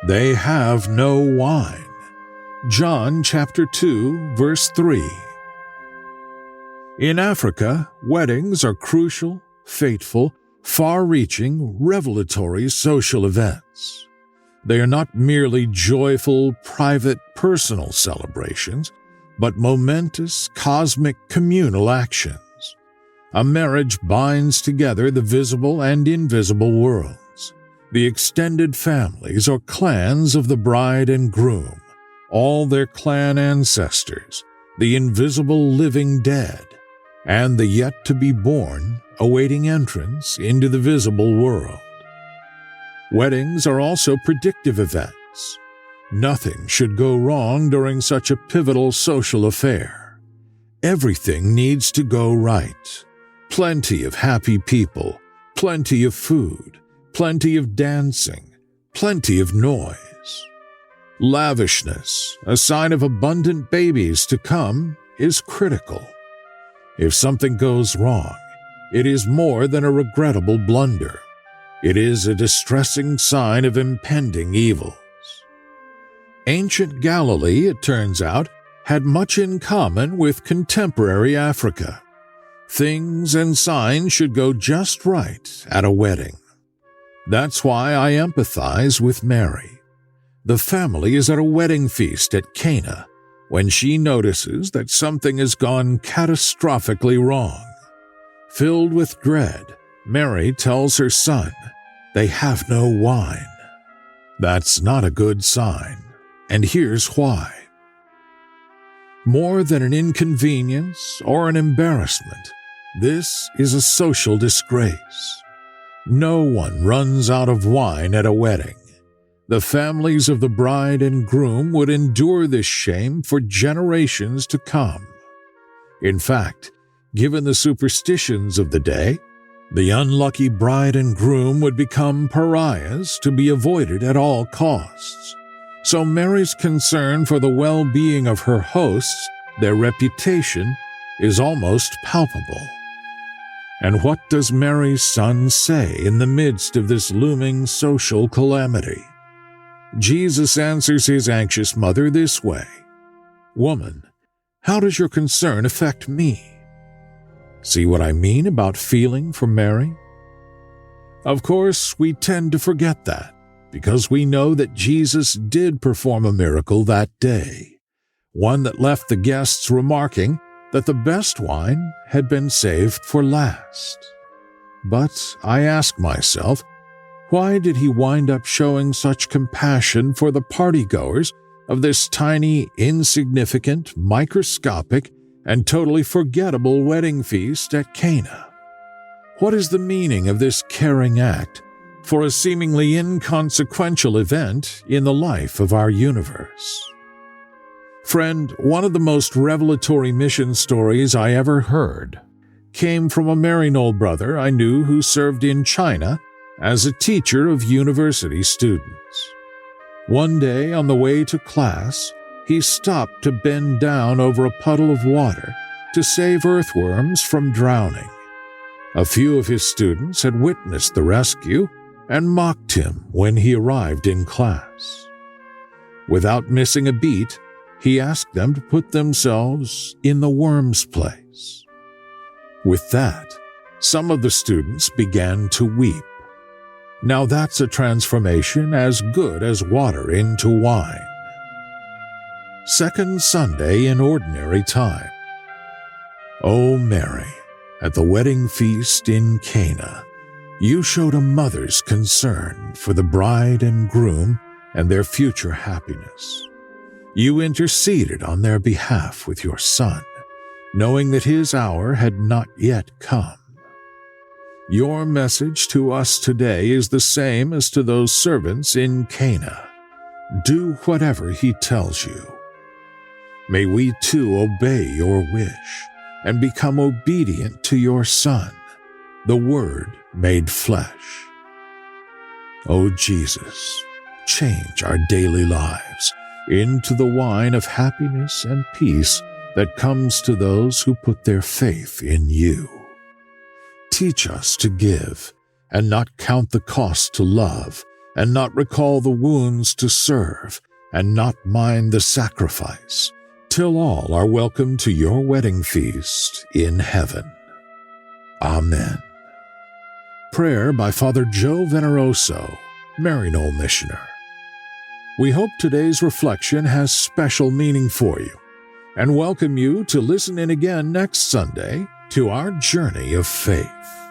They have no wine. John chapter 2, verse 3. In Africa, weddings are crucial, fateful, far-reaching, revelatory social events. They are not merely joyful, private, personal celebrations, but momentous, cosmic, communal actions. A marriage binds together the visible and invisible worlds, the extended families or clans of the bride and groom, all their clan ancestors, the invisible living dead, and the yet-to-be-born awaiting entrance into the visible world. Weddings are also predictive events. Nothing should go wrong during such a pivotal social affair. Everything needs to go right. Plenty of happy people, plenty of food, plenty of dancing, plenty of noise. Lavishness, a sign of abundant babies to come, is critical. If something goes wrong, it is more than a regrettable blunder. It is a distressing sign of impending evils. Ancient Galilee, it turns out, had much in common with contemporary Africa. Things and signs should go just right at a wedding. That's why I empathize with Mary. The family is at a wedding feast at Cana when she notices that something has gone catastrophically wrong. Filled with dread, Mary tells her son they have no wine. That's not a good sign, and here's why. More than an inconvenience or an embarrassment, this is a social disgrace. No one runs out of wine at a wedding. The families of the bride and groom would endure this shame for generations to come. In fact, given the superstitions of the day, the unlucky bride and groom would become pariahs to be avoided at all costs. So Mary's concern for the well-being of her hosts, their reputation, is almost palpable. And what does Mary's son say in the midst of this looming social calamity? Jesus answers his anxious mother this way, "Woman, how does your concern affect me?" See what I mean about feeling for Mary? Of course, we tend to forget that, because we know that Jesus did perform a miracle that day, one that left the guests remarking that the best wine had been saved for last. But I ask myself, why did he wind up showing such compassion for the partygoers of this tiny, insignificant, microscopic, and totally forgettable wedding feast at Cana? What is the meaning of this caring act for a seemingly inconsequential event in the life of our universe? Friend, one of the most revelatory mission stories I ever heard came from a Maryknoll brother I knew who served in China as a teacher of university students. One day on the way to class, he stopped to bend down over a puddle of water to save earthworms from drowning. A few of his students had witnessed the rescue and mocked him when he arrived in class. Without missing a beat, he asked them to put themselves in the worm's place. With that, some of the students began to weep. Now that's a transformation as good as water into wine. Second Sunday in Ordinary Time. O Mary, at the wedding feast in Cana, you showed a mother's concern for the bride and groom and their future happiness. You interceded on their behalf with your son, knowing that his hour had not yet come. Your message to us today is the same as to those servants in Cana. Do whatever he tells you. May we too obey your wish and become obedient to your Son, the Word made flesh. O Jesus, change our daily lives into the wine of happiness and peace that comes to those who put their faith in you. Teach us to give and not count the cost to love, and not recall the wounds to serve, and not mind the sacrifice, till all are welcome to your wedding feast in heaven. Amen. Prayer by Father Joe Veneroso, Maryknoll Missioner. We hope today's reflection has special meaning for you, and welcome you to listen in again next Sunday to our journey of faith.